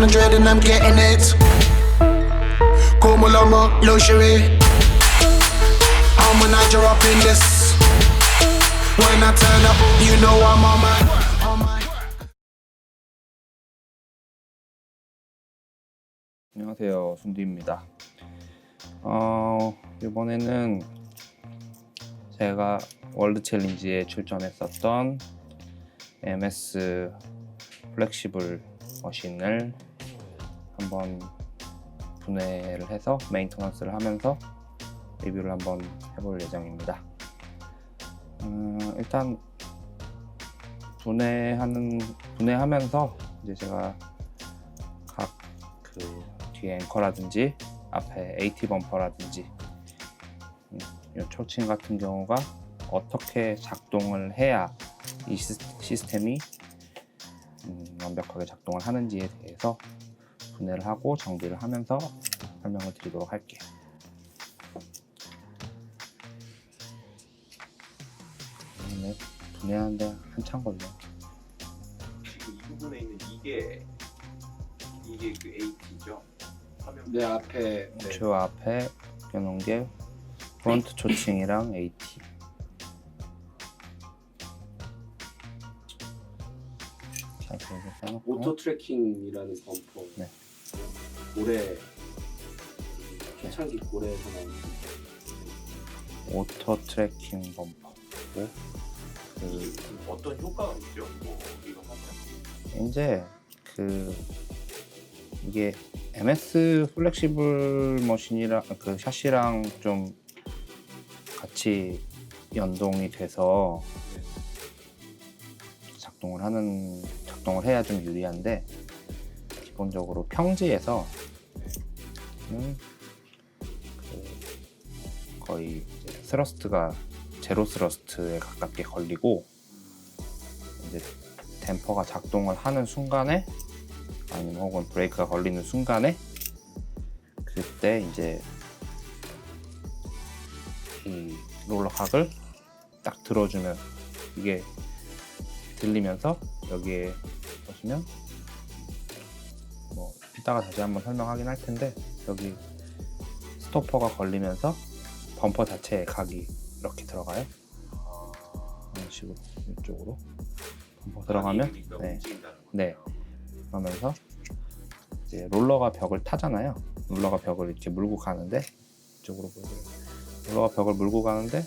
100 and I'm getting it. Como lomo luxury. I'm a Niger up in this. When I turn up, you know I'm on my. 안녕하세요, 순디입니다. 이번에는 제가 월드 챌린지에 출전했었던 MS 플렉시블 머신을 한번 분해를 해서 메인터넌스를 하면서 리뷰를 한번 해볼 예정입니다. 일단 분해하면서 이제 제가 각 그 뒤에 앵커라든지 앞에 AT 범퍼라든지 이 초칭 같은 경우가 어떻게 작동을 해야 이 시스템이 완벽하게 작동을 하는지에 대해서 분해를 하고 정비를 하면서 설명을 드리도록 할게요. 분해하는데 한참 걸려. 이 부분에 있는 이게 그 AT죠? 내 앞에 저 앞에 껴놓은 게 프론트 초칭이랑 AT. 자, 그래서 빼놓고 오토 트래킹이라는 범퍼. 네. 고래 초창기 고래에서 나오는 오토 트래킹 범퍼고 어떤 효과가 있죠? 뭐 이거 하면? 이제 이게 MS 플렉시블 머신이랑 그 샤시랑 좀 같이 연동이 돼서 작동을 해야 좀 유리한데, 기본적으로 평지에서 거의 이제 스러스트가 제로 스러스트에 가깝게 걸리고, 이제 댐퍼가 작동을 하는 순간에 아니면 혹은 브레이크가 걸리는 순간에 그때 이제 이 롤러각을 딱 들어주면 이게 들리면서, 여기에 보시면 뭐 이따가 다시 한번 설명하긴 할 텐데, 여기 스토퍼가 걸리면서 범퍼 자체에 각이 이렇게 들어가요. 이런 식으로 이쪽으로 범퍼 들어가면 네. 그러면서 이제 롤러가 벽을 타잖아요. 롤러가 벽을 이렇게 물고 가는데, 이쪽으로 보여요. 롤러가 벽을 물고 가는데,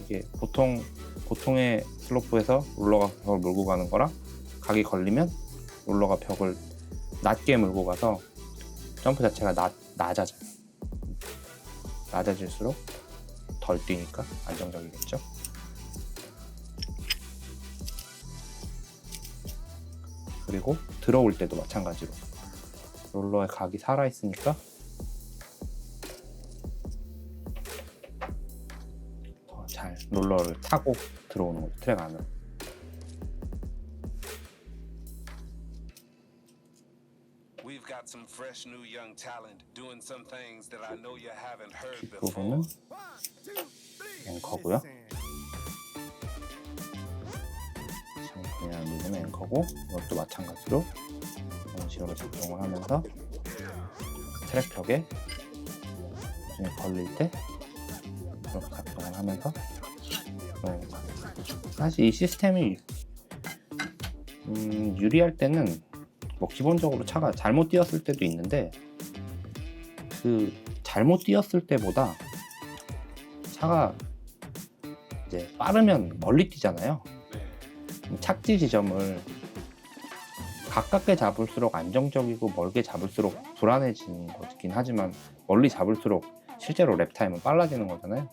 이게 보통의 슬로프에서 롤러가 벽을 물고 가는 거랑 각이 걸리면 롤러가 벽을 낮게 물고 가서 점프 자체가 낮아져요. 낮아질수록 덜 뛰니까 안정적이겠죠. 그리고 들어올 때도 마찬가지로 롤러의 각이 살아있으니까 더 잘 롤러를 타고 들어오는 거죠, 트랙 안으로. 뒷부분은 앵커고요. 그냥 누르면 앵커고, 이것도 마찬가지로 이런 식으로 작동을 하면서 트랙 벽에 걸릴 때 이렇게 작동을 하면서 사실 이 시스템이 유리할 때는 뭐 기본적으로 차가 잘못 뛰었을 때도 있는데, 그 잘못 뛰었을 때보다 차가 이제 빠르면 멀리 뛰잖아요. 착지 지점을 가깝게 잡을수록 안정적이고 멀게 잡을수록 불안해지는 거긴 하지만, 멀리 잡을수록 실제로 랩 타임은 빨라지는 거잖아요.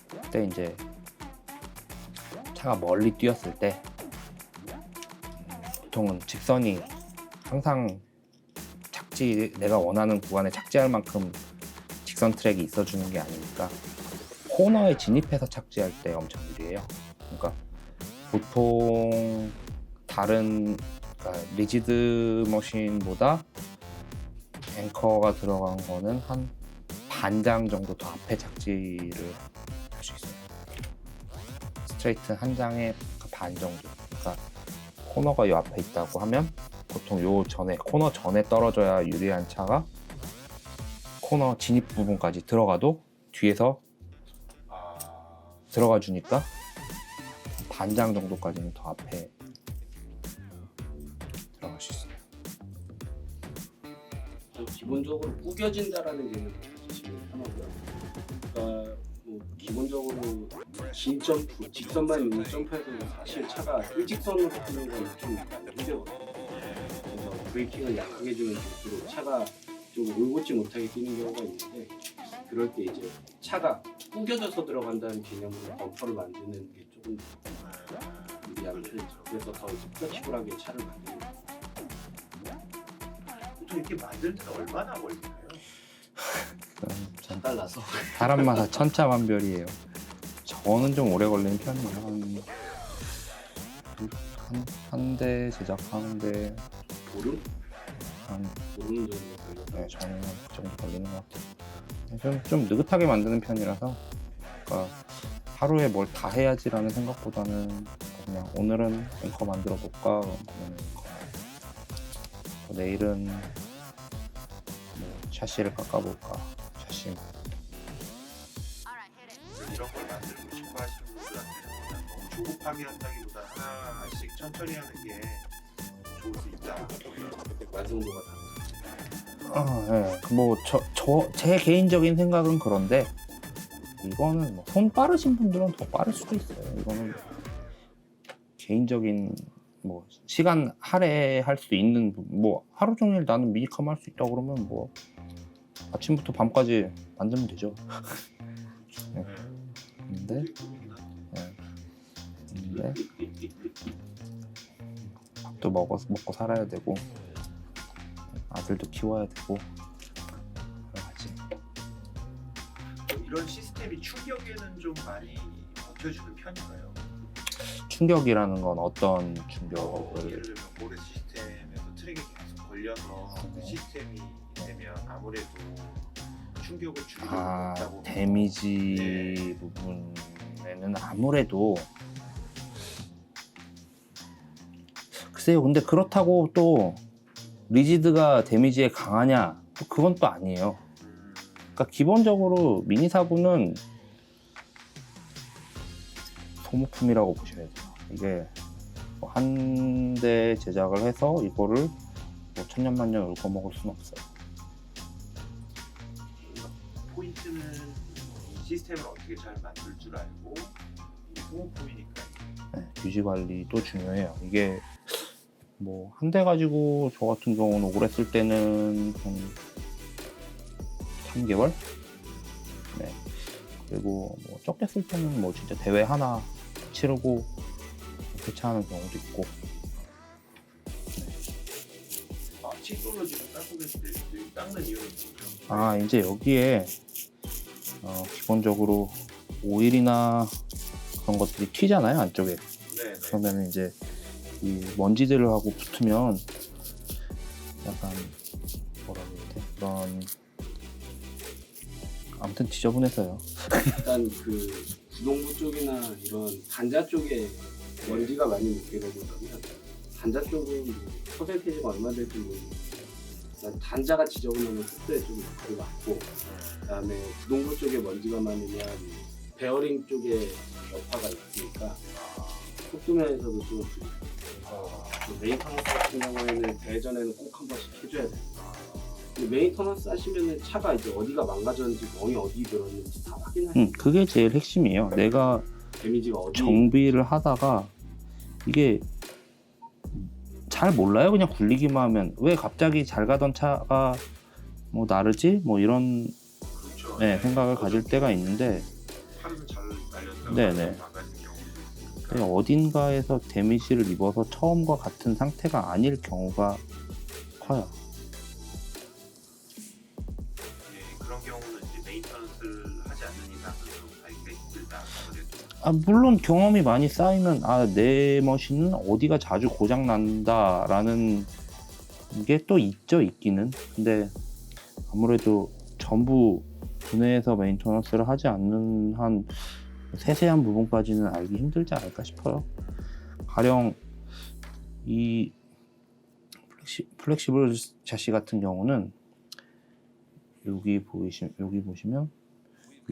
그때 이제 차가 멀리 뛰었을 때 보통은 직선이 항상 내가 원하는 구간에 착지할 만큼 직선 트랙이 있어주는 게 아니니까 코너에 진입해서 착지할 때 엄청 유리해요. 그러니까 보통 다른 리지드 머신보다 앵커가 들어간 거는 한 반장 정도 더 앞에 착지를 할 수 있어요. 스트레이트 한 장의 반 정도. 그러니까 코너가 이 앞에 있다고 하면 보통 요 전에 코너 전에 떨어져야 유리한 차가 코너 진입 부분까지 들어가도 뒤에서 들어가 주니까 반장 정도까지는 더 앞에 들어갈 수 있어요. 기본적으로 구겨진다라는 개념을 가지시면 편하고요. 그러니까 뭐 기본적으로 긴 점프, 직선만 있는 점프에서는 사실 차가 일직선으로 뛰는 건 좀 힘들거든요. 그래서 브레이킹을 약하게 주는 쪽으로 차가 좀 올곧지 못하게 뛰는 경우가 있는데, 그럴 때 이제 차가 구겨져서 들어간다는 개념으로 범퍼를 만드는 게 조금 유리한 편이죠. 그래서 더 이제 플렉시블하게 차를 만드는 거예요. 보통 이렇게 만들 때는 얼마나 걸리나요? 차 달라서 사람마다 천차만별이에요. 저는 좀 오래 걸리는 편이에요. 한 대 제작하는데 보름? 한 보름 정도 걸려서 네, 저는 그 정도 걸리는 것 같아요. 좀 느긋하게 만드는 편이라서, 그러니까 하루에 뭘 다 해야지라는 생각보다는 그냥 오늘은 앵커 만들어 볼까, 내일은 뭐 샤시를 깎아볼까, 샤시. 이런 걸 만들고 싶어 하시는 분들한테는 너무 조급하게 한다기보다 하나씩 천천히 하는 게 좋을 수 있다. 완성도가 다르죠. 네. 제 개인적인 생각은 그런데, 이거는 뭐 손 빠르신 분들은 더 빠를 수도 있어요. 이거는 개인적인 뭐 시간 할애할 수 있는, 뭐 하루 종일 나는 미니컴 할 수 있다 그러면 뭐 아침부터 밤까지 만들면 되죠. 네. 근데 밥도 먹고 살아야 되고 아들도 키워야 되고 여러 가지. 이런 시스템이 충격에는 좀 많이 버텨주는 편인가요? 충격이라는 건 어떤 충격을? 예를 들면 모래 시스템에서 트랙이 계속 걸려서 그 시스템이 되면 아무래도 충격을 줄이기 어렵다고. 데미지 네. 부분에는 아무래도 글쎄요. 근데 그렇다고 또 리지드가 데미지에 강하냐? 그건 또 아니에요. 그러니까 기본적으로 미니 사고는 소모품이라고 보셔야 돼요. 이게 한 대 제작을 해서 이거를 뭐 천년만년 울거먹을 수는 없어요. 포인트는 시스템을 어떻게 잘 만들 줄 알고 소모품이니까. 네, 유지 관리도 중요해요. 이게 뭐 한 대 가지고 저 같은 경우는 오래 쓸 때는 한 3개월? 네. 그리고 뭐 적게 쓸 때는 뭐 진짜 대회 하나 치르고 교체하는 경우도 있고. 칫솔로 지금 닦고 계실 때 닦는 이유는 뭐죠? 이제 여기에 기본적으로 오일이나 그런 것들이 튀잖아요, 안쪽에. 네. 그러면 이제 이 먼지들을 하고 붙으면 약간 뭐라고 해야 돼? 그런 아무튼 지저분해서요. 일단 그 구동부 쪽이나 이런 단자 쪽에 먼지가 많이 묻게 되면 단자 쪽은 뭐 퍼센테이지가 얼마 될지 모르겠는데 일단 단자가 지저분하면 속도에 좀 역할이 많고, 그다음에 구동부 쪽에 먼지가 많으면 베어링 쪽에 여파가 있으니까 속도면에서도 좀 메인터넌스 같은 경우에는 대전에는 꼭 한 번씩 해줘야 돼요. 근데 메인터넌스 하시면은 차가 이제 어디가 망가졌는지 멍이 어디 들었는지 다 확인하시고 그게 제일 핵심이에요. 내가 데미지가 어디 정비를 하다가 이게 잘 몰라요. 그냥 굴리기만 하면 왜 갑자기 잘 가던 차가 뭐 나르지? 뭐 이런 그렇죠. 네, 생각을 가질 때가 있는데, 하루는 잘 날렸다가 네네. 망가진 경우. 그냥 어딘가에서 데미지를 입어서 처음과 같은 상태가 아닐 경우가 커요. 그런 경우는 이제 메인터넌스를 하지 않는 이상은 좀 알기가 힘들다. 아무래도. 물론 경험이 많이 쌓이면 내 머신은 어디가 자주 고장 난다라는 게 또 있기는. 근데 아무래도 전부 분해해서 메인터넌스를 하지 않는 한 세세한 부분까지는 알기 힘들지 않을까 싶어요. 가령 이 플렉시블 샤시 같은 경우는 여기 보시면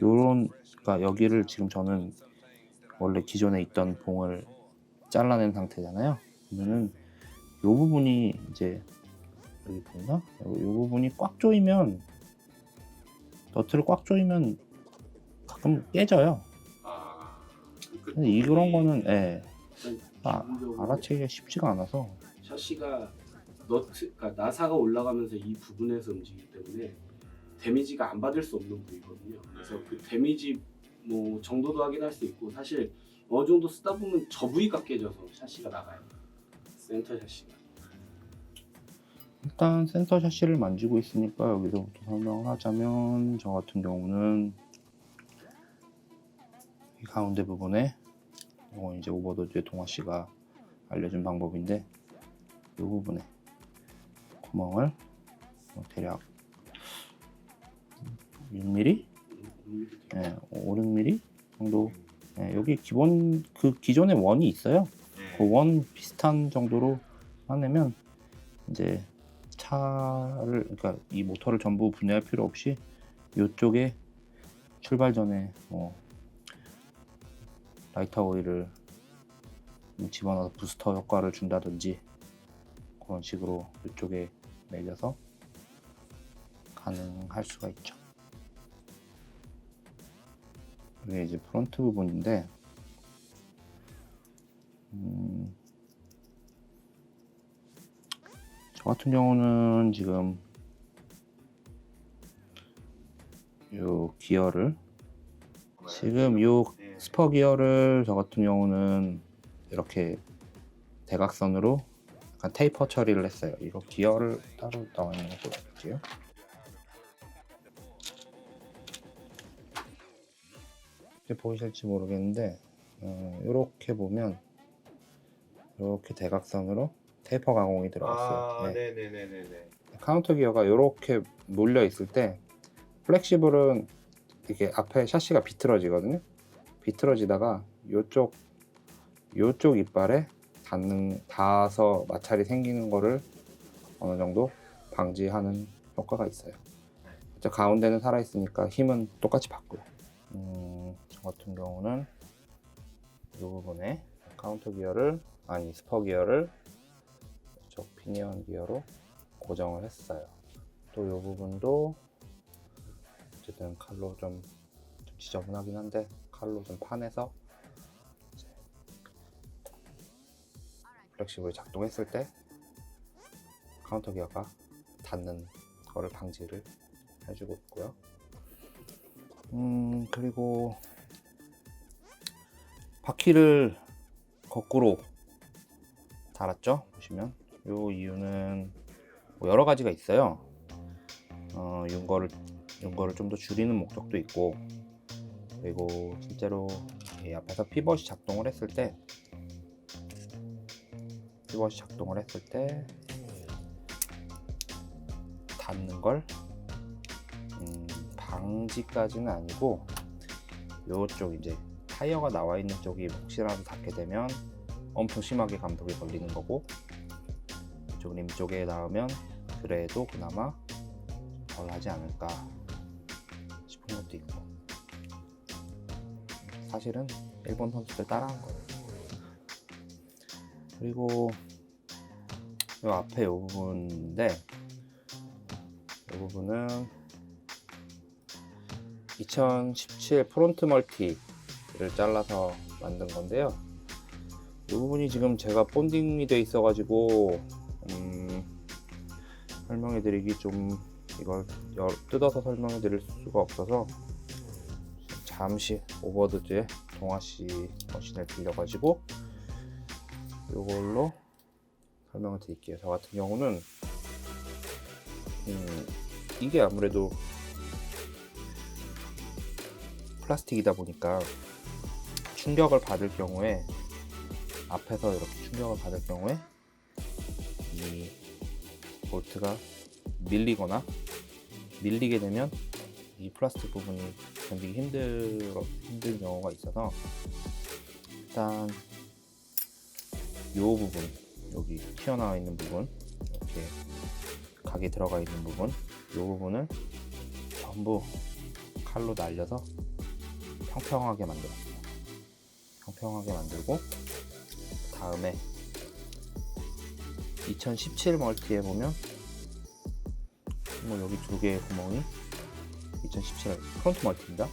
요런, 그러니까 여기를 지금 저는 원래 기존에 있던 봉을 잘라낸 상태잖아요. 그러면은 요 부분이 이제 여기 보이나? 요 부분이 꽉 조이면, 너트를 꽉 조이면 가끔 깨져요. 근데 이런 거는 알아채기가 쉽지가 않아서. 샤시가 그러니까 나사가 올라가면서 이 부분에서 움직이기 때문에 데미지가 안 받을 수 없는 부위거든요. 그래서 그 데미지 뭐 정도도 확인할 수 있고, 사실 어느 정도 쓰다 보면 저 부위가 깨져서 샤시가 나가요. 센터 샤시가. 일단 센터 샤시를 만지고 있으니까 여기서부터 설명을 하자면, 저 같은 경우는 이 가운데 부분에, 이건 이제 오버도즈의 동아 씨가 알려준 방법인데, 이 부분에 구멍을 대략 6mm? 5-6mm 정도. 여기 기존에 원이 있어요. 그 원 비슷한 정도로 하내면 이제 그러니까 이 모터를 전부 분해할 필요 없이 이쪽에 출발 전에 라이터 오일을 집어넣어서 부스터 효과를 준다든지 그런 식으로 이쪽에 매겨서 가능할 수가 있죠. 이게 이제 프론트 부분인데, 저 같은 경우는 지금 요 기어를, 지금 요 스퍼 기어를 저 같은 경우는 이렇게 대각선으로 약간 테이퍼 처리를 했어요. 이거 기어를 따로 나와 있는 것도 볼게요. 보이실지 모르겠는데, 이렇게 보면 이렇게 대각선으로 테이퍼 가공이 들어갔어요. 네네네네. 카운터 기어가 이렇게 몰려 있을 때, 플렉시블은 이렇게 앞에 샤시가 비틀어지거든요. 비틀어지다가 요쪽 이빨에 닿아서 마찰이 생기는 거를 어느 정도 방지하는 효과가 있어요. 가운데는 살아있으니까 힘은 똑같이 받고요. 저 같은 경우는 이 부분에 스퍼 기어를 이쪽 피니언 기어로 고정을 했어요. 또 이 부분도 어쨌든 칼로 좀 지저분하긴 한데 칼로 좀 파내서 플렉시블이 작동했을 때 카운터 기어가 닿는 거를 방지를 해주고 있고요. 그리고 바퀴를 거꾸로 달았죠. 보시면 요 이유는 뭐 여러 가지가 있어요. 윤거를 좀 더 줄이는 목적도 있고, 그리고 실제로 이 앞에서 피벗이 작동을 했을 때 닿는 걸 방지까지는 아니고, 요쪽 이제 타이어가 나와 있는 쪽이 혹시라도 닿게 되면 엄청 심하게 감독이 걸리는 거고, 이쪽 림 쪽에 닿으면 그래도 그나마 덜 하지 않을까 싶은 것도 있고, 사실은 일본 선수들 따라한 거예요. 그리고 요 앞에 요 부분인데, 이 부분은 2017 프론트 멀티를 잘라서 만든 건데요. 이 부분이 지금 제가 본딩이 돼 있어 가지고 설명해 드리기 좀, 이걸 뜯어서 설명해 드릴 수가 없어서 잠시 오버도즈의 동아씨 머신을 빌려 가지고 이걸로 설명을 드릴게요. 저 같은 경우는 이게 아무래도 플라스틱이다 보니까 충격을 받을 경우에, 앞에서 이렇게 충격을 받을 경우에 이 볼트가 밀리게 되면 이 플라스틱 부분이 견디기 힘든 경우가 있어서, 일단 요 부분, 여기 튀어나와 있는 부분, 이렇게 이렇게 각이 들어가 있는 부분, 이 부분을 전부 칼로 날려서 평평하게 만들었어요. 평평하게 만들고 다음에 2017 멀티에 보면 뭐 여기 두 개의 구멍이 2017 프론트 멀티입니다.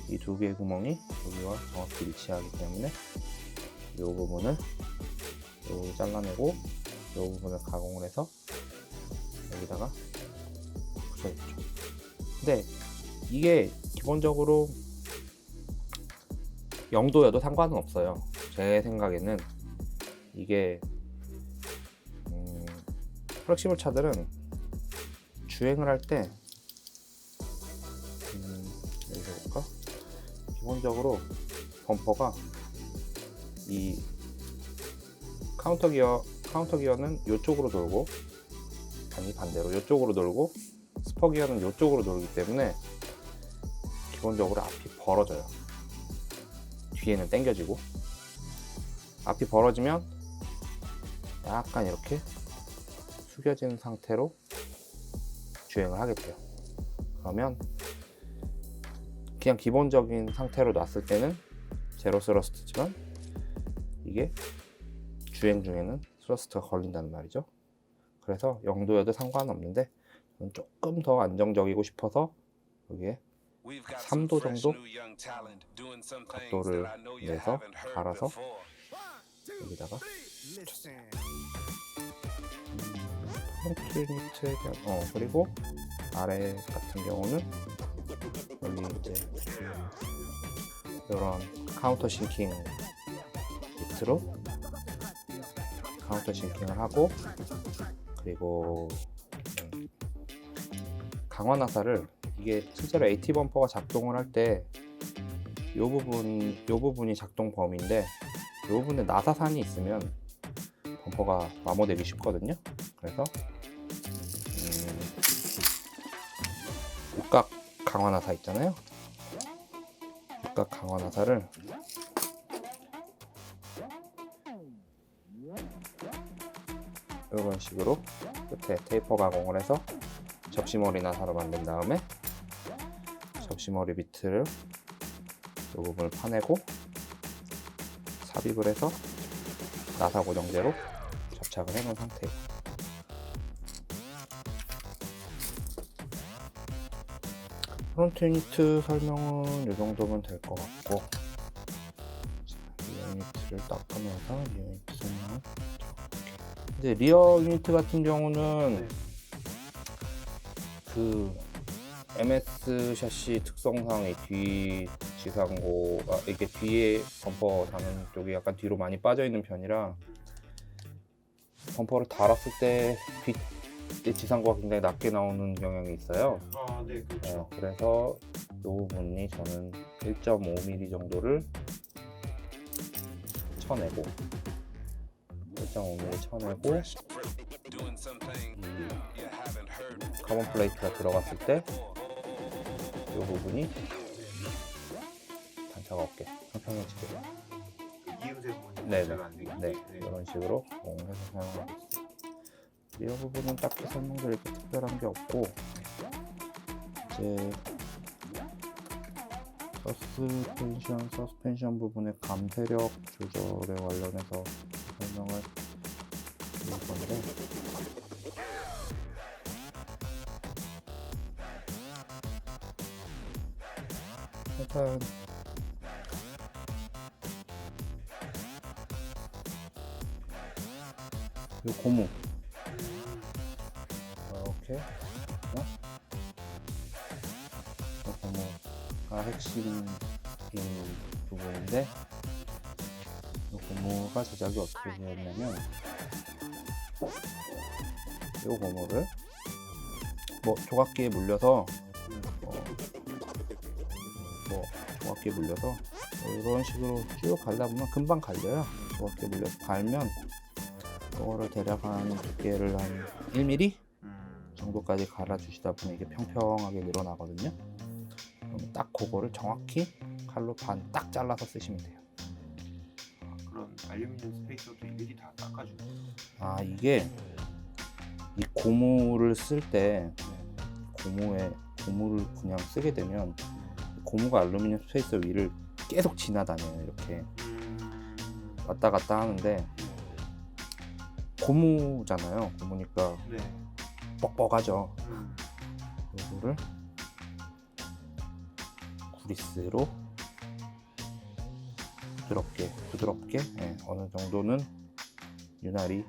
이 두 개의 구멍이 여기와 정확히 위치하기 때문에 이 부분을 여기 잘라내고 이 부분을 가공을 해서 여기다가 붙여줬죠. 근데 이게 기본적으로 0도여도 상관은 없어요. 제 생각에는 이게 플렉시블 차들은 주행을 할 때 여기서 볼까? 기본적으로 범퍼가 이 카운터 기어는 이쪽으로 돌고, 아니 반대로 이쪽으로 돌고, 스퍼 기어는 이쪽으로 돌기 때문에 기본적으로 앞이 벌어져요. 뒤에는 당겨지고, 앞이 벌어지면 약간 이렇게 숙여진 상태로 주행을 하게 돼요. 그러면 그냥 기본적인 상태로 놨을 때는 제로 스러스트지만 이게 주행 중에는 스러스트가 걸린다는 말이죠. 그래서 0도여도 상관없는데 저는 조금 더 안정적이고 싶어서 여기에 3도 정도 각도를 내서 갈아서 여기다가 프론트 유니트에 대한 그리고 아래 같은 경우는 여기 이제 이런 카운터 싱킹 비트로 카운터 싱킹을 하고, 그리고 강화 나사를, 이게 실제로 AT 범퍼가 작동을 할 때 이 부분이 작동 범위인데 이 부분에 나사산이 있으면 범퍼가 마모되기 쉽거든요. 그래서 육각 강화 나사 있잖아요. 육각 강화 나사를 이런 식으로 끝에 테이퍼 가공을 해서 접시머리 나사로 만든 다음에 접시머리 비트를 이 부분을 파내고 삽입을 해서 나사 고정제로 접착을 해놓은 상태예요. 프론트 유니트 설명은 이 정도면 될 것 같고, 이 유니트를 닦으면서 이 유니트 설명을. 이제 리어 유니트 같은 경우는 그 MS 샤시 특성상 이 뒤 지상고가 이게 뒤에 범퍼 다는 쪽이 약간 뒤로 많이 빠져 있는 편이라 범퍼를 달았을 때 뒷 지상고가 굉장히 낮게 나오는 경향이 있어요. 네, 그렇죠. 그래서 이 부분이 저는 1.5mm 정도를 쳐내고 1.5mm 쳐내고 이 카본 플레이트가 들어갔을 때 이 부분이 단차가 없게 평평해지게 이음새 부분이 네네. 문제가 안 되기 네, 때문에. 이런 식으로 해서 사용하고 있어요. 이 부분은 딱히 설명드릴 게 특별한 게 없고, 이제 서스펜션 부분의 감쇄력 조절에 관련해서 설명을 드릴 건데, 일단 이 고무 이렇게 이 고무가 핵심인 부분인데, 이 고무가 제작이 어떻게 되었냐면, 이 고무를 뭐 조각기에 물려서 조각기에 물려서 이런 식으로 쭉 갈다 보면 금방 갈려요. 조각기에 물려서 갈면 이거를 대략 한 두께를 한 1mm 정도까지 갈아주시다 보면 이게 평평하게 늘어나거든요. 그럼 딱 그거를 정확히 칼로 반 딱 잘라서 쓰시면 돼요. 그런 알루미늄 스페이서도 일일이 다 닦아주고. 이게 이 고무를 쓸 때 고무를 그냥 쓰게 되면 고무가 알루미늄 스페이서 위를 계속 지나다녀요. 이렇게 왔다 갔다 하는데 고무잖아요. 고무니까 네. 뻑뻑하죠. 이거를 구리스로 부드럽게 어느 정도는 윤활이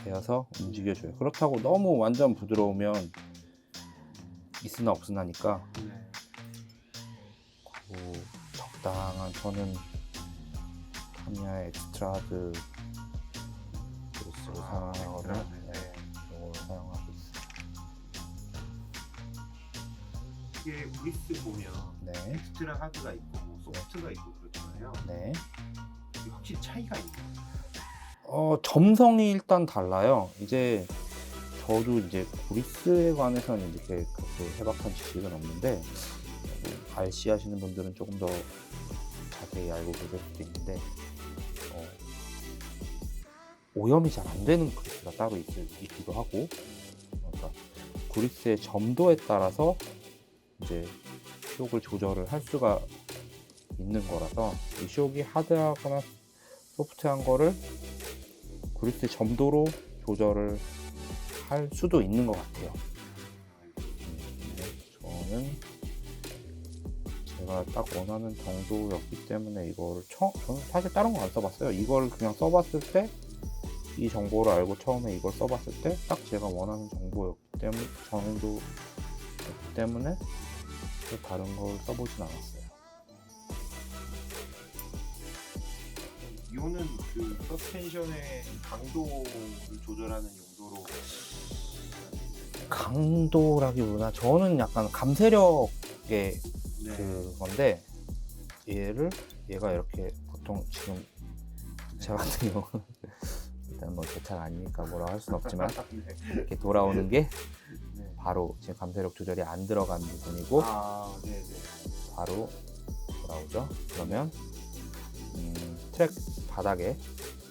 되어서 움직여줘요. 그렇다고 너무 완전 부드러우면 있으나 없으나니까 네. 적당한, 저는 타미야 엑스트라드 구리스를 사용하거든요. 네. 이걸 사용하고 있어요. 이게 브리스 보면 네, 엑스트라 하드가 있고 뭐 소프트가 있고 그렇잖아요. 네. 이게 확실히 차이가 있나요? 점성이 일단 달라요. 이제 저도 이제 구리스에 관해서는 이렇게 그렇게 해박한 지식은 없는데 RC 하시는 분들은 조금 더 자세히 알고 계실 수도 있는데 오염이 잘 안 되는 구리스가 따로 있기도 하고, 그러니까 구리스의 점도에 따라서 이제 쇼크를 조절을 할 수가 있는 거라서 이 쇼크가 하드하거나 소프트한 거를 구리스의 점도로 조절을 할 수도 있는 것 같아요. 저는 제가 딱 원하는 정도였기 때문에 이거를 저는 사실 다른 거 안 써봤어요. 이걸 그냥 써봤을 때 이 정보를 알고 처음에 이걸 써봤을 때 딱 제가 원하는 정도였기 때문에 또 다른 걸 써보진 않았어요. 이거는 그 서스펜션의 강도를 조절하는 용도로 강도라기보다 저는 약간 감세력의 네. 그건데 얘가 이렇게 보통 지금 제 같은 경우는 일단 뭐 제 차가 아니니까 뭐라고 할 수는 없지만 이렇게 돌아오는 게 네. 바로 지금 감세력 조절이 안 들어간 부분이고 네네. 바로 돌아오죠. 그러면 트랙 바닥에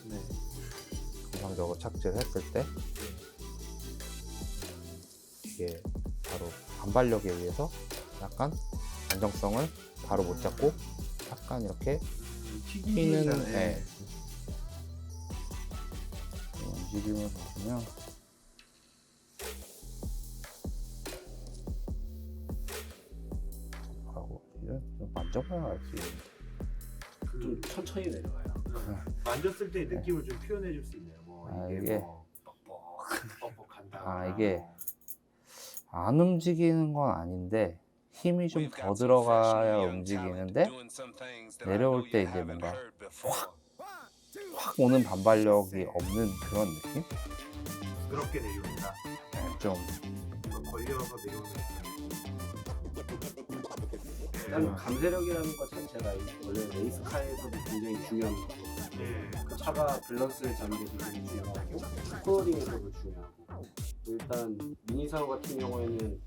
네. 정상적으로 착지를 했을 때 이게 바로 반발력에 의해서 약간 안정성을 바로 못 잡고 약간 이렇게 튀는 움직임을 보시면 하고 좀 만져봐야 알 수 있는데 좀 천천히 내려가요. 만졌을 때 느낌을 좀 표현해 줄 수 있나요? 뭐 이게 뭐 뻑뻑한다. 이게 안 움직이는 건 아닌데 힘이 좀 더 들어가야 움직이는데 내려올 때 이제 뭔가 확 오는 반발력이 없는 그런 느낌? 부드럽게 내려온다. 좀 걸려서 내려오는. 일단 감세력이라는 것 자체가 원래 레이스카에서도 굉장히 중요한 거예요. 네. 그 차가 밸런스를 잡는 게 굉장히 중요하고 스코어링에서도 중요하고, 일단 미니사우 같은 경우에는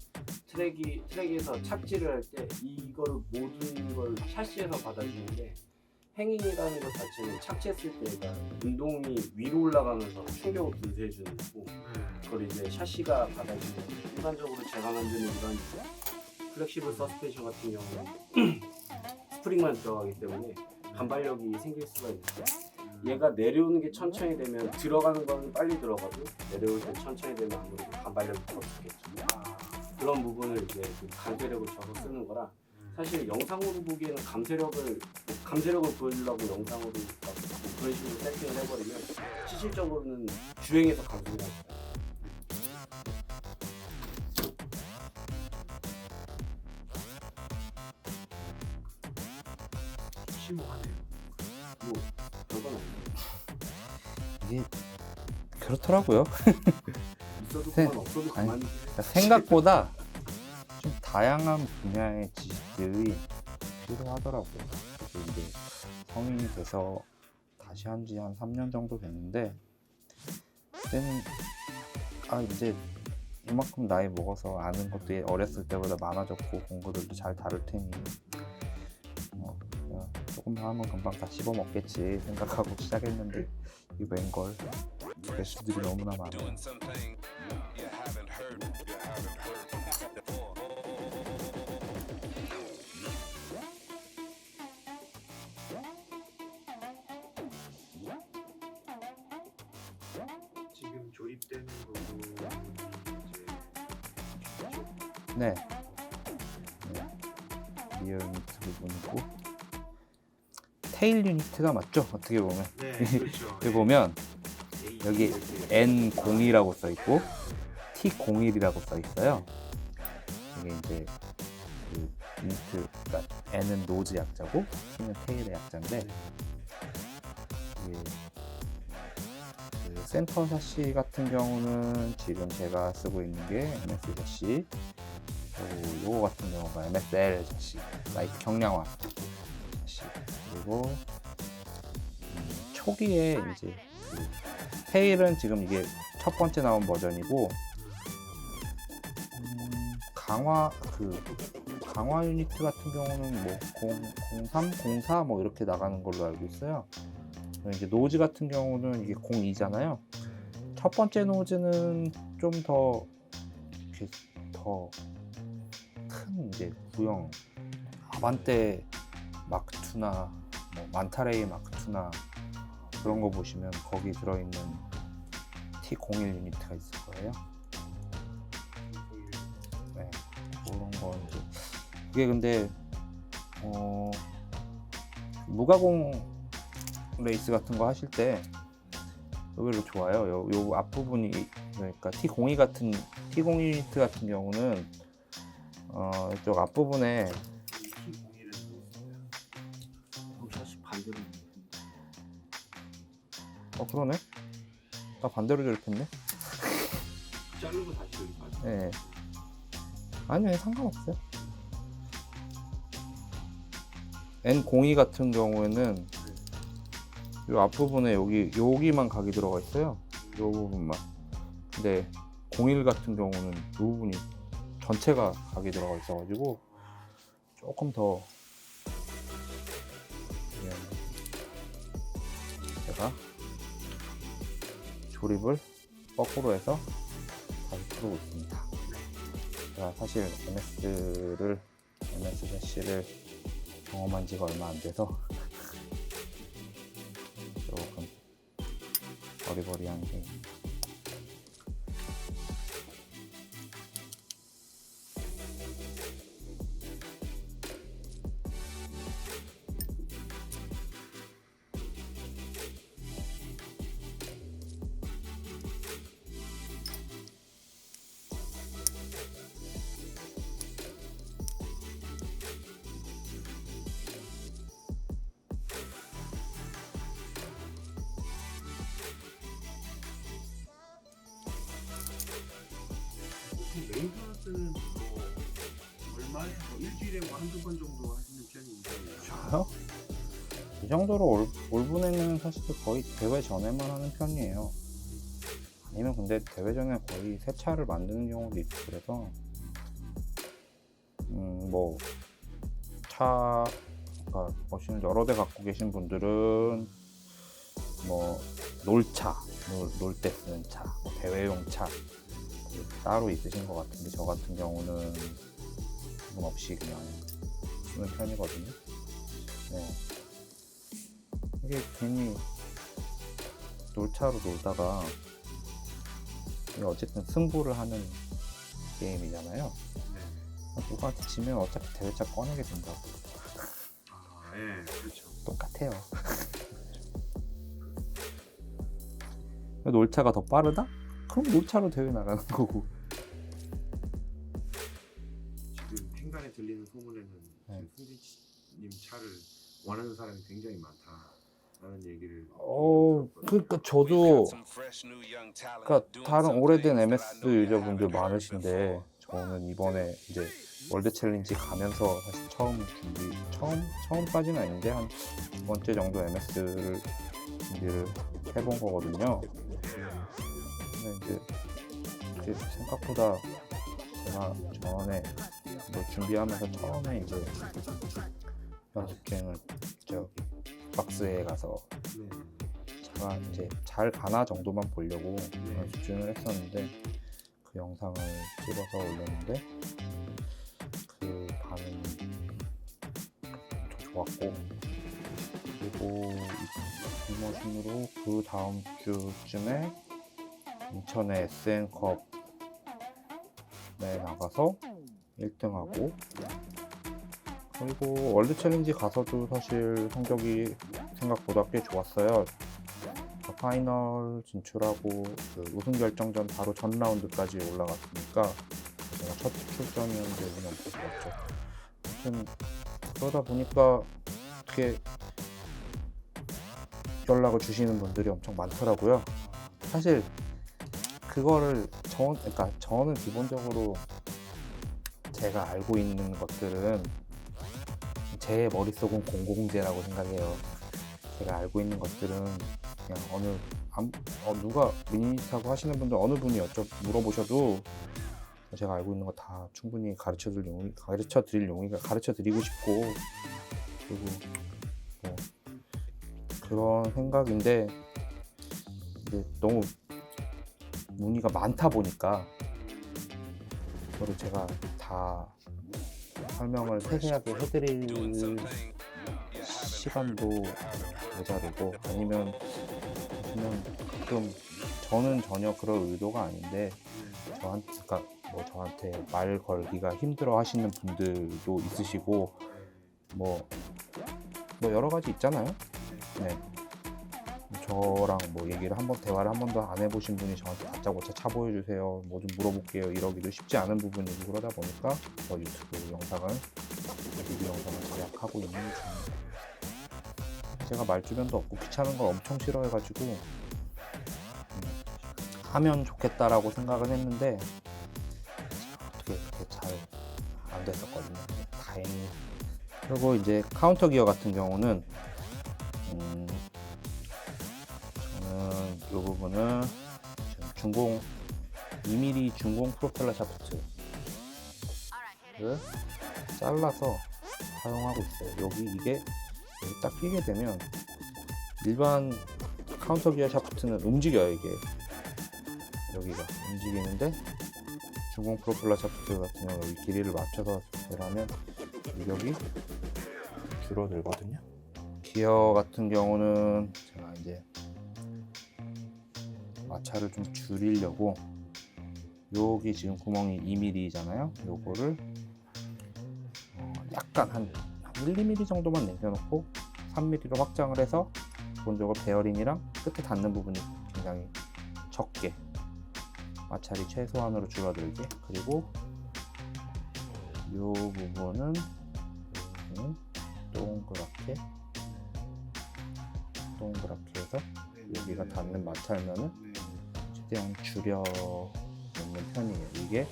트랙에서 착지를 할 때 이걸 모든 걸 샤시에서 받아주는데, 행잉이라는 것 자체는 착지했을 때가 운동이 위로 올라가면서 충격을 분쇄해주는 거고, 그걸 이제 샤시가 받아주는, 일반적으로 제가 만드는 이런 플렉시블 서스펜션 같은 경우는 스프링만 들어가기 때문에 반발력이 생길 수가 있는데, 얘가 내려오는 게 천천히 되면 들어가는 건 빨리 들어가고 내려올 때 천천히 되면 아무래도 반발력이 더 쓰겠죠. 그런 부분을 이제 감세력을 줘서 쓰는 거라, 사실 영상으로 보기에는 감세력을 보여주려고 영상으로 그런 식으로 세팅을 해버리면 실질적으로는 주행에서 감소가 나요. 심오하네요. 뭐 별건 아니에요. 이게 그렇더라고요. 있어도 네. 그만 없어도 아니, 그만. 생각보다 좀 다양한 분야의 지식들이 필요하더라고요. 그래서 이제 성인이 돼서 다시 한 지 한 3년 정도 됐는데, 그때는 이제 이만큼 나이 먹어서 아는 것도 어렸을 때보다 많아졌고 공부들도 잘 다룰 테니 그냥 조금만 하면 금방 다 씹어먹겠지 생각하고 시작했는데 이 웬걸 개수들이 너무나 많아요. 도입되는 거고 이제 네. 리어 유니트 부분이고 테일 유니트가 맞죠? 어떻게 보면 네, 그렇죠. 여기 보면 여기 N02라고 써 있고 T01이라고 써 있어요. 이게 이제 그 유니트, 그러니까 N은 노즈 약자고 T는 테일의 약자인데 이게 그 센터 샤시 같은 경우는 지금 제가 쓰고 있는 게 MS 샤시, 그리고 요거 같은 경우가 MSL 샤시, 라이트 경량화 샤시, 그리고 초기에 이제 그 테일은 지금 이게 첫 번째 나온 버전이고 강화 유니트 같은 경우는 뭐 03, 04 뭐 이렇게 나가는 걸로 알고 있어요. 이제 노즈 같은 경우는 이게 02잖아요. 첫 번째 노즈는 좀 더 큰 이제 구형 아반떼 마크 2나 뭐 만타레이 마크 2나 그런 거 보시면 거기 들어있는 T01 유니트가 있을 거예요. 네, 그런 거 이제 이게 근데 무가공 레이스 같은 거 하실 때 의외로 좋아요. 요 앞부분이, 그러니까 T02 유니트 같은 경우는 이쪽 앞부분에 T01을 사실 반대로 그러네? 나 반대로 조립했네? 자르고 다시 조립하죠. 네. 아니요, 상관없어요. N02 같은 경우에는 이 앞부분에 여기만 각이 들어가 있어요. 이 부분만. 근데 01 같은 경우는 이 부분이 전체가 각이 들어가 있어가지고 조금 더 제가 조립을 거꾸로 해서 다시 풀고 있습니다. 제가 사실 MS 샤시를 경험한 지가 얼마 안 돼서 조금 버리버리한 게 메인터넌스는 뭐 얼마에 일주일에 뭐 한두 번 정도 하시는 편인데. 저요? 이 정도로 올분에는 사실 거의 대회 전에만 하는 편이에요. 아니면 근데 대회 전에 거의 새 차를 만드는 경우도 있고 그래서 뭐 차가 머신을 여러 대 갖고 계신 분들은 뭐 놀차, 놀 때 쓰는 차, 뭐 대회용 차 따로 있으신 것 같은데 저 같은 경우는 그건 없이 그냥 쓰는 편이거든요. 네. 이게 괜히 놀차로 놀다가 이게 어쨌든 승부를 하는 게임이잖아요. 네. 누구한테 지면 어차피 대회차 꺼내게 된다고. 아, 예, 그렇죠. 똑같아요. 놀차가 더 빠르다? 그럼 놀차로 대회 나가는 거고. 지금 행간에 들리는 소문에는 네. 승진님 차를 원하는 사람이 굉장히 많다라는 얘기를. 그러니까 저도 그러니까 다른 오래된 MS 유저분들 많으신데 저는 이번에 이제 월드 챌린지 가면서 사실 처음까지는 아닌데 한 두 번째 정도 MS를 준비를 해본 거거든요. 근데 이제 생각보다 제가 전에 뭐 준비하면서 처음에 이제 연습 주행을 저기 박스에 가서 네. 제가 이제 잘 가나 정도만 보려고 연습 주행을 했었는데 그 영상을 찍어서 올렸는데 그 반응이 엄청 좋았고, 그리고 이 머신으로 그 다음 주쯤에 인천의 SN컵에 나가서 1등하고, 그리고 월드 챌린지 가서도 사실 성적이 생각보다 꽤 좋았어요. 파이널 진출하고 그 우승 결정전 바로 전 라운드까지 올라갔으니까 제가 첫 출전이었는데 운이 엄청 좋았죠. 아무튼 그러다 보니까 어떻게 연락을 주시는 분들이 엄청 많더라고요. 사실 그거를 그러니까 저는 기본적으로 제가 알고 있는 것들은 제 머릿속은 공공재라고 생각해요. 제가 알고 있는 것들은 그냥 누가 미니타고 하시는 분들 어느 분이 물어보셔도 제가 알고 있는 거 다 충분히 가르쳐 드리고 싶고, 그리고 뭐 그런 생각인데, 이제 너무 문의가 많다 보니까 그거를 제가 다 설명을 세세하게 해드릴 시간도 모자르고, 아니면 가끔 저는 전혀 그럴 의도가 아닌데 저한테 말 걸기가 힘들어 하시는 분들도 있으시고, 뭐 여러 가지 있잖아요. 네. 저랑 대화를 한 번도 안 해보신 분이 저한테 다짜고짜 차 보여주세요, 뭐 좀 물어볼게요 이러기도 쉽지 않은 부분이고, 그러다 보니까 유튜브 리뷰 영상을 제작하고 있는 중입니다. 제가 말주변도 없고 귀찮은 걸 엄청 싫어해가지고 하면 좋겠다라고 생각은 했는데 어떻게 잘 안 됐었거든요. 다행히. 그리고 이제 카운터 기어 같은 경우는 저는 이 부분은 중공 2mm 중공 프로펠러 샤프트를 잘라서 사용하고 있어요. 이게 딱 끼게 되면 일반 카운터 기어 샤프트는 움직여요. 여기가 움직이는데, 중공 프로펠러 샤프트 같은 경우 여기 길이를 맞춰서 하면 위력이 줄어들거든요. 기어 같은 경우는 제가 이제 마찰을 좀 줄이려고, 여기 지금 구멍이 2mm잖아요. 요거를 약간 한 1~2mm 정도만 남겨놓고 3mm로 확장을 해서 기본적으로 베어링이랑 끝에 닿는 부분이 굉장히 적게, 마찰이 최소한으로 줄어들게, 그리고 이 부분은 동그랗게 해서 여기가 닿는 마찰면은 최대한 줄여 놓는 편이에요. 이게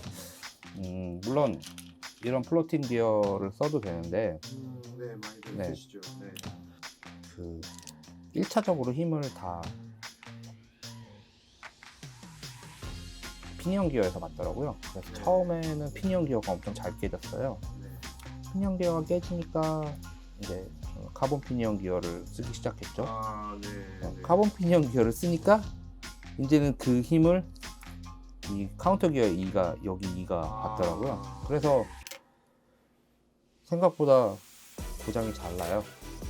물론 이런 플로팅 기어를 써도 되는데, 네, 많이들 네. 쓰시죠. 네. 1차적으로 힘을 다 피니언 기어에서 맞더라고요. 그래서 처음에는 피니언 기어가 엄청 잘 깨졌어요. 네. 피니언 기어가 깨지니까 이제 카본 피니언 기어를 쓰기 시작했죠. 네. 카본 피니언 기어를 쓰니까 이제는 그 힘을 이 카운터 기어 2가 여기 2가 받더라고요. 그래서 생각보다 고장이 잘 나요.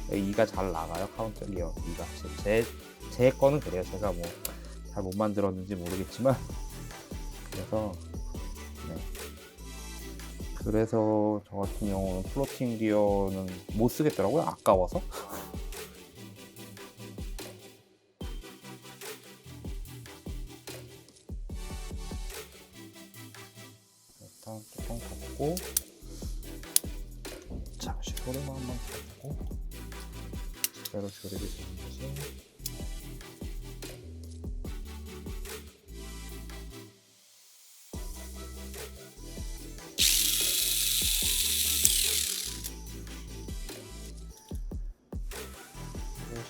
2가 잘 나가요. 카운터 기어 2가. 제 거는 그래요. 제가 뭐 잘 못 만들었는지 모르겠지만, 그래서 저 같은 경우는 플로팅 기어는 못 쓰겠더라고요. 아까워서. 일단 조금 걷고, 잠시 소리만 한번 걷고, 제대로 조립이 되는지.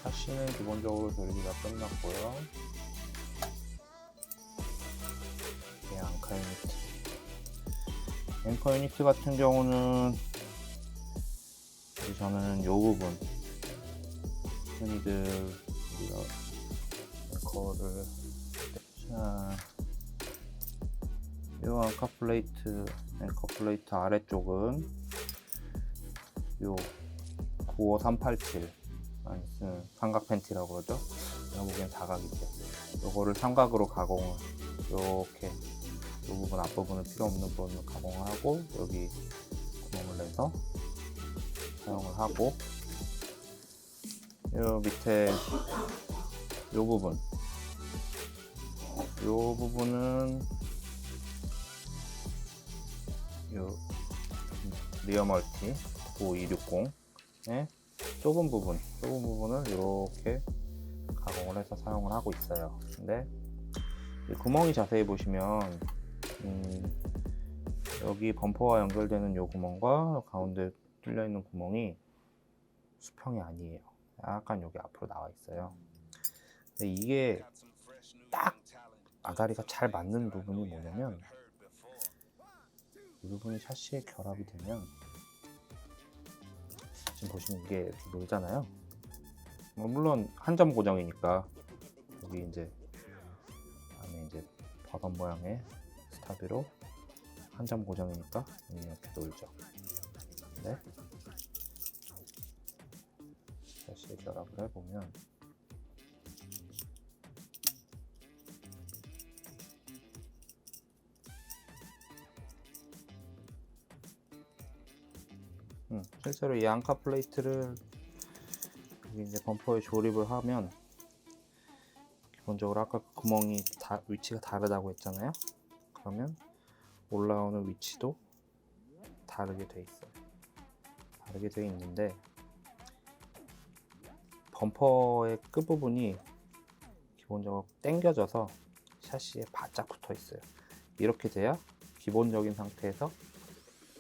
샤시는 기본적으로 조립이 다 끝났고요. 앵커 유니트. 앵커 유니트 같은 경우는 저는 이 부분 흔히들 우리가 앵커를 이 앵커 플레이트 아래쪽은 요 95387 삼각 팬티라고 그러죠. 제가 보기엔 사각인데, 요거를 삼각으로 가공을 이렇게 이 부분 앞부분은 필요 없는 부분을 가공을 하고 여기 구멍을 내서 사용을 하고 요 밑에 요 부분은 요 리어멀티 9260의 좁은 부분을 이렇게 가공을 해서 사용을 하고 있어요. 근데 이 구멍이 자세히 보시면 여기 범퍼와 연결되는 이 구멍과 가운데 뚫려 있는 구멍이 수평이 아니에요. 약간 여기 앞으로 나와 있어요. 근데 이게 딱 아가리가 잘 맞는 부분이 뭐냐면 이 부분이 샤시에 결합이 되면 지금 보시면 이게 이렇게 놀잖아요. 물론 한 점 고정이니까 여기 이제 안에 이제 버섯 모양의 스타비로 한 점 고정이니까 이렇게 놀죠. 근데 다시 결합을 해보면 실제로 이 앙카 플레이트를 여기 이제 범퍼에 조립을 하면 기본적으로 아까 그 구멍이 위치가 다르다고 했잖아요. 그러면 올라오는 위치도 다르게 돼 있어요. 다르게 돼 있는데 범퍼의 끝부분이 기본적으로 당겨져서 샤시에 바짝 붙어 있어요. 이렇게 돼야 기본적인 상태에서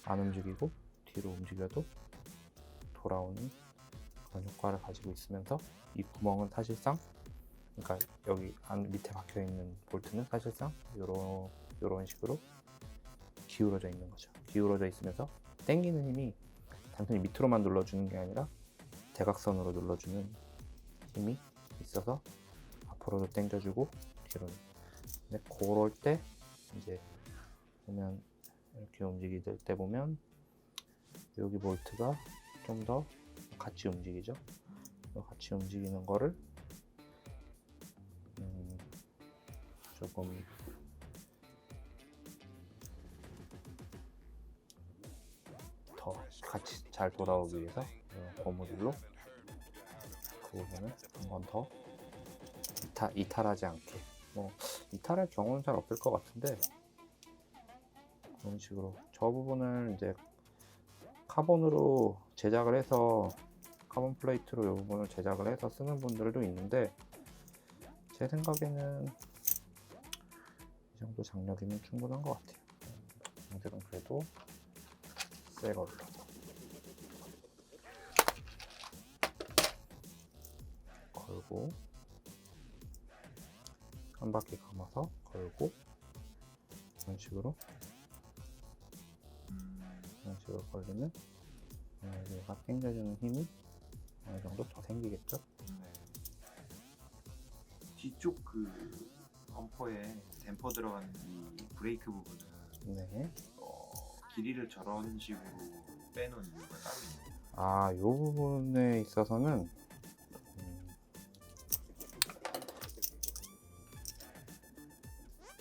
안 움직이고 뒤로 움직여도 돌아오는 그런 효과를 가지고 있으면서 이 구멍은 사실상 그러니까 여기 밑에 박혀 있는 볼트는 사실상 이런 식으로 기울어져 있는 거죠. 기울어져 있으면서 당기는 힘이 단순히 밑으로만 눌러주는 게 아니라 대각선으로 눌러주는 힘이 있어서 앞으로도 당겨주고 뒤로. 근데 그럴 때 이제 보면 이렇게 움직일 때 보면 여기 볼트가 좀 더 같이 움직이죠. 같이 움직이는 거를 조금 더 같이 잘 돌아오기 위해서 고무줄로 그 부분을 한 번 더 이탈하지 않게, 뭐 이탈할 경우는 잘 없을 것 같은데 그런 식으로 저 부분을 이제 카본으로 제작을 해서 카본 플레이트로 이 부분을 제작을 해서 쓰는 분들도 있는데 제 생각에는 이 정도 장력이면 충분한 것 같아요. 얘들은 그래도 새 걸로 걸고 한 바퀴 감아서 걸고 이런 식으로 걸리면 얘가 당겨주는 힘이 어느 정도 더 생기겠죠. 뒤쪽 그 범퍼에 댐퍼 들어가는 이 브레이크 부분은 네. 길이를 저런 식으로 빼놓은 이유가 따로 있나요? 아, 이 부분에 있어서는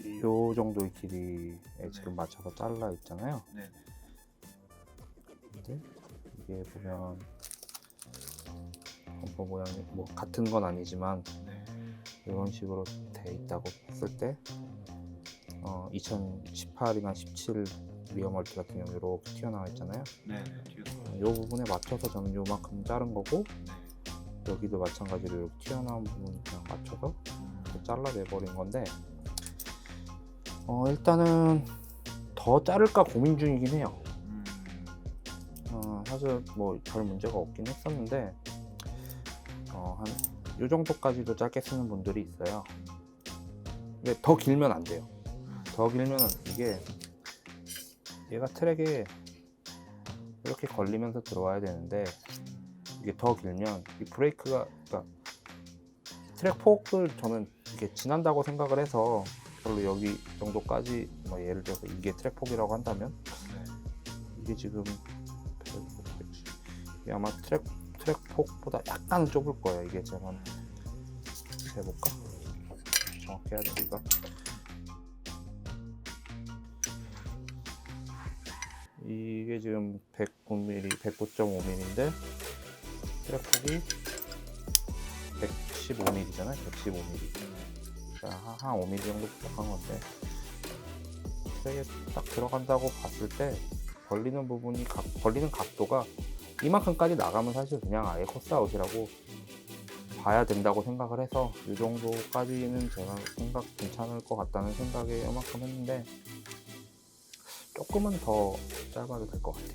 이 정도의 길이에 지금 맞춰서 잘라 있잖아요. 네. 근데 이게 보면 범퍼 모양이 뭐 같은 건 아니지만 네. 이런 식으로 돼 있다고 했을 때 2018이나 17 리어 멀티 같은 경우 이렇게 튀어나와 있잖아요. 네. 이 부분에 맞춰서 저는 요만큼 자른 거고 여기도 마찬가지로 이렇게 튀어나온 부분 그냥 맞춰서 이렇게 잘라내 버린 건데 일단은 더 자를까 고민 중이긴 해요. 사실 뭐 별 문제가 없긴 했었는데 한 요 정도까지도 짧게 쓰는 분들이 있어요. 근데 더 길면 안 돼요. 더 길면 이게 얘가 트랙에 이렇게 걸리면서 들어와야 되는데 이게 더 길면 이 브레이크가 그러니까 트랙 폭을 저는 이렇게 지난다고 생각을 해서 별로 여기 정도까지 뭐 예를 들어서 이게 트랙 폭이라고 한다면 이게 지금 이게 아마 트랙 폭보다 약간은 좁을 거예요. 이게 제가 해볼까? 정확히 해야 되니까 이게 지금 109mm, 109.5mm인데 트랙폭이 115mm잖아요. 115mm. 한 5mm 정도 부족한 건데 트랙에 딱 들어간다고 봤을 때 걸리는 부분이 걸리는 각도가 이만큼까지 나가면 사실 그냥 아예 코스아웃이라고 봐야 된다고 생각을 해서 이 정도까지는 제가 생각 괜찮을 것 같다는 생각에 이만큼 했는데 조금은 더 짧아도 될 것 같아요.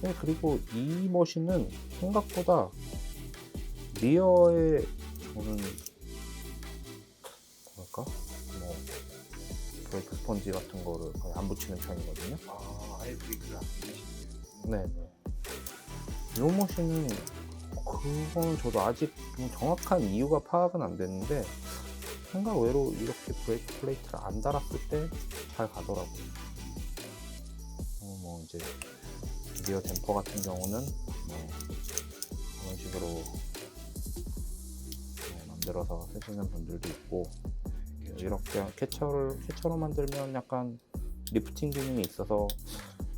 네, 그리고 이 머신은 생각보다 리어에 저는 뭐랄까 뭐 브레이크 스펀지 같은 거를 거의 안 붙이는 편이거든요. 아예 브레이크를 안 끼시네요. 네네. 이 머신은 그거는 저도 아직 좀 정확한 이유가 파악은 안 됐는데 생각 외로 이렇게 브레이크 플레이트를 안 달았을 때 잘 가더라고요. 뭐 이제 리어 댐퍼 같은 경우는 뭐 이런 식으로 만들어서 쓰시는 분들도 있고 이렇게 캐쳐로 만들면 약간 리프팅 기능이 있어서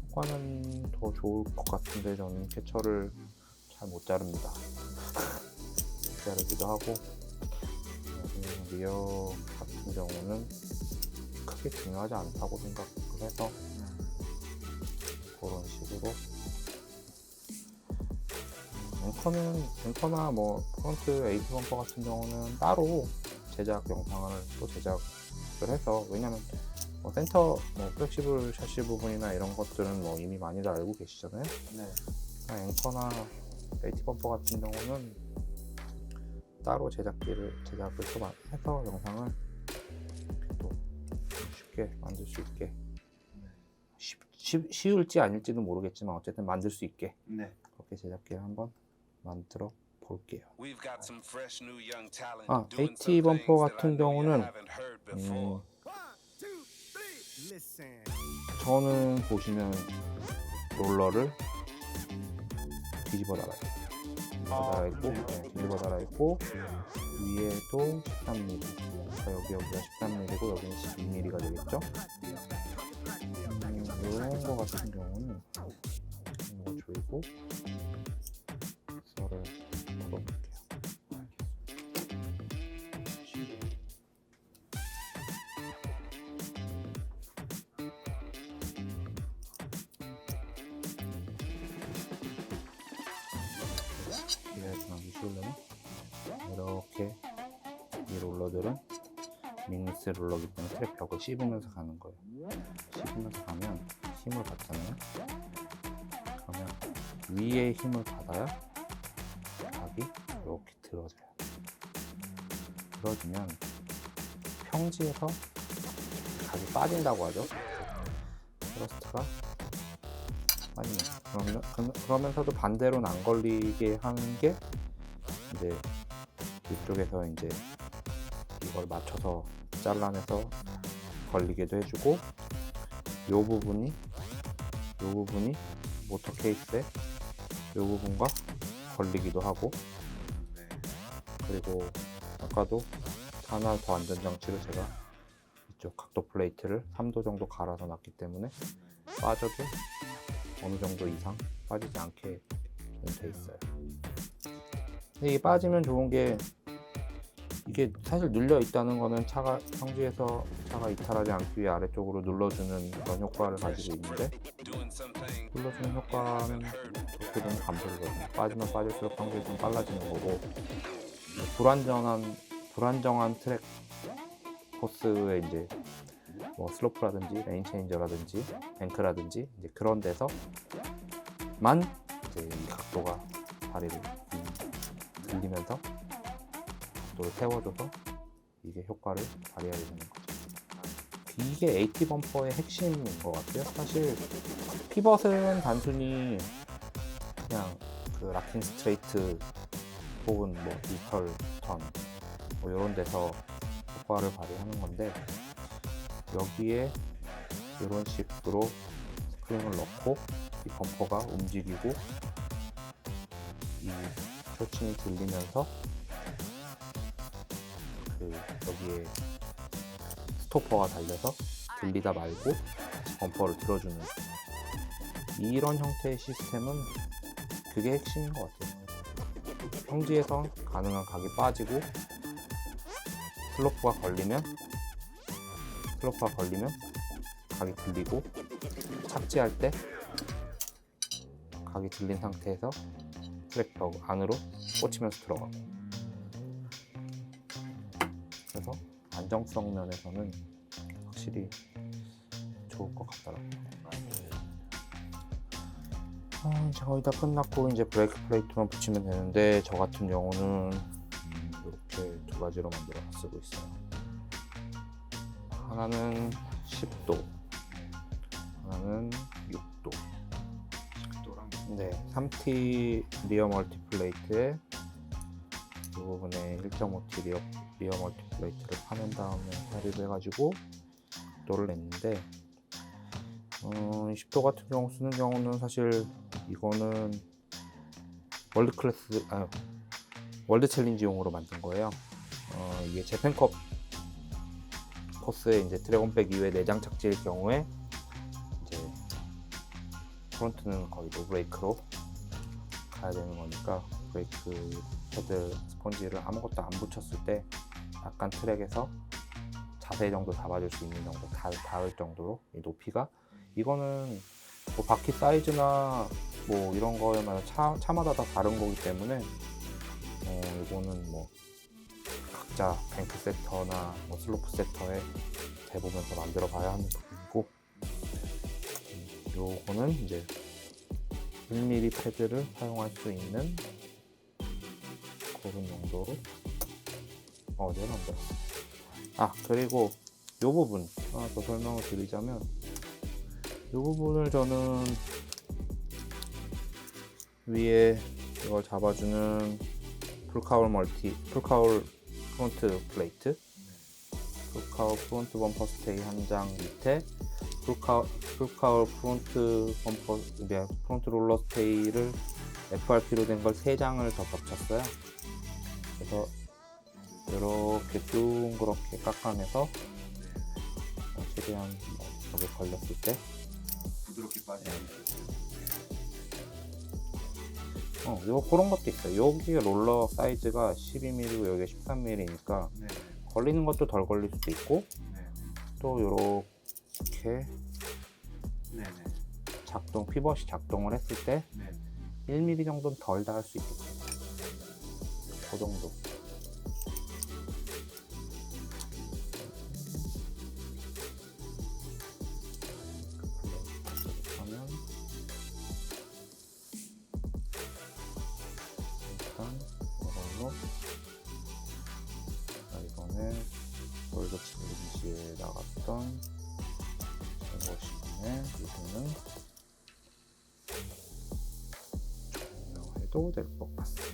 효과는 더 좋을 것 같은데 저는 캐쳐를 잘 못 자릅니다. 자르기도 하고 리어 같은 경우는 크게 중요하지 않다고 생각을 해서 그런 식으로 앵커나 뭐 프론트 에이스 범퍼 같은 경우는 따로 제작 영상을 또 제작을 해서 왜냐면 뭐 센터 뭐 플렉시블 샤시 부분이나 이런 것들은 뭐 이미 많이들 알고 계시잖아요. 네. 앵커나 에이티 범퍼 같은 경우는 따로 제작을 또 해서 영상을 또 쉽게 만들 수 있게 쉬울지 아닐지는 모르겠지만 어쨌든 만들 수 있게 네. 그렇게 제작기를 한번 만들어 볼게요. AT 범퍼 같은 경우는 저는 보시면 롤러를 뒤집어 달아요. 뒤집어 달아 있고 위에도 13mm. 그러니까 여기가 13mm고 여기는 12mm가 되겠죠. 이런 거 같은 경우는 이거 조이고 썰을 풀어볼게요. 쉬우려면 이렇게 이 롤러들은 믹스 롤러기 때문에 트랙 벽을 씹으면서 가는 거예요. 씹으면서 가면 힘을 받잖아요. 그러면 위에 힘을 받아야 각이 이렇게 들어져요. 들어지면 평지에서 각이 빠진다고 하죠. 트러스트가 빠지면 그러면서도 반대로는 안 걸리게 하는 게 이제 이쪽에서 이제 이걸 맞춰서 잘라내서 걸리게도 해주고 요 부분이 모터 케이스에 요 부분과 걸리기도 하고 그리고 아까도 하나 더 안전장치를 제가 이쪽 각도 플레이트를 3도 정도 갈아서 놨기 때문에 빠져도 어느 정도 이상 빠지지 않게 돼 있어요. 근데 이게 빠지면 좋은 게 이게 사실 눌려 있다는 거는 차가 평지에서 차가 이탈하지 않기 위해 아래쪽으로 눌러주는 그런 효과를 가지고 있는데 눌러주는 효과는 좋게 되면 감소되거든요. 빠지면 빠질수록 평지가 좀 빨라지는 거고 불안정한 트랙 코스에 이제 뭐 슬로프라든지 레인 체인저라든지 뱅크라든지 이제 그런 데서만 이제 이 각도가 다리를 들리면서 각도를 태워줘서 이게 효과를 발휘하게 되는 거죠. 이게 AT 범퍼의 핵심인 것 같아요. 사실 피벗은 단순히 그냥 그 락킹 스트레이트 혹은 뭐 디지털 턴 뭐 이런 데서 효과를 발휘하는 건데 여기에 이런 식으로 스프링을 넣고 이 범퍼가 움직이고 이 쇼칭이 들리면서 그 여기에 스토퍼가 달려서 들리다 말고 범퍼를 들어주는 이런 형태의 시스템은 그게 핵심인 것 같아요. 평지에서 가능한 각이 빠지고 슬로프가 걸리면 각이 들리고, 착지할 때 각이 들린 상태에서 트랙터 안으로 꽂히면서 들어가고, 그래서 안정성 면에서는 확실히 좋을 것 같더라고요. 이제 거의 다 끝났고 이제 브레이크 플레이트만 붙이면 되는데, 저 같은 경우는 이렇게 두 가지로 만들어 쓰고 있어요. 하나는 10도, 하나는 6도. 10도랑 네, 3T 리어 멀티플레이트에 이 부분에 1.5T 리어 멀티플레이트를 파낸 다음에 삽입을 해가지고 6도를 냈는데, 10도 같은 경우 쓰는 경우는 사실 이거는 월드 챌린지용으로 만든 거예요. 이게 재팬컵 코스에 이제 드래곤백 이외에 내장 착지일 경우에 이제 프론트는 거의 노브레이크로 가야 되는 거니까, 브레이크 패드 스펀지를 아무것도 안 붙였을 때 약간 트랙에서 자세 정도 잡아줄 수 있는 정도, 닿을 정도로 이 높이가, 이거는 뭐 바퀴 사이즈나 뭐 이런 거에마다 차마다 다 다른 거기 때문에 이거는 뭐 각자 뱅크 세터나 뭐 슬로프 세터에 대보면서 만들어 봐야 하는 부분이고, 요거는 이제 1mm 패드를 사용할 수 있는 그런 용도로 어제 만들었어요. 그리고 요 부분 하나 더 설명을 드리자면, 요 부분을 저는 위에 이걸 잡아주는 풀카울 프론트 플레이트, 풀카울 프론트 범퍼 스테이 한 장 밑에 풀카울 프론트 롤러 스테이를 FRP로 된 걸 3장을 더 겹쳤어요. 그래서 이렇게 둥그렇게 깎아내서 최대한 여기 걸렸을 때 부드럽게 빠지는. 그런 것도 있어요. 여기 롤러 사이즈가 12mm고 여기 13mm니까 네. 걸리는 것도 덜 걸릴 수도 있고, 네. 또 이렇게 네. 피벗이 작동을 했을 때 네. 1mm 정도는 덜 닿을 수 있겠죠. 그 정도. 하면 일단 이걸로 이번에 월드 챌린지에 나갔던 이것이네. 이거는 종료해도 될 것 같습니다.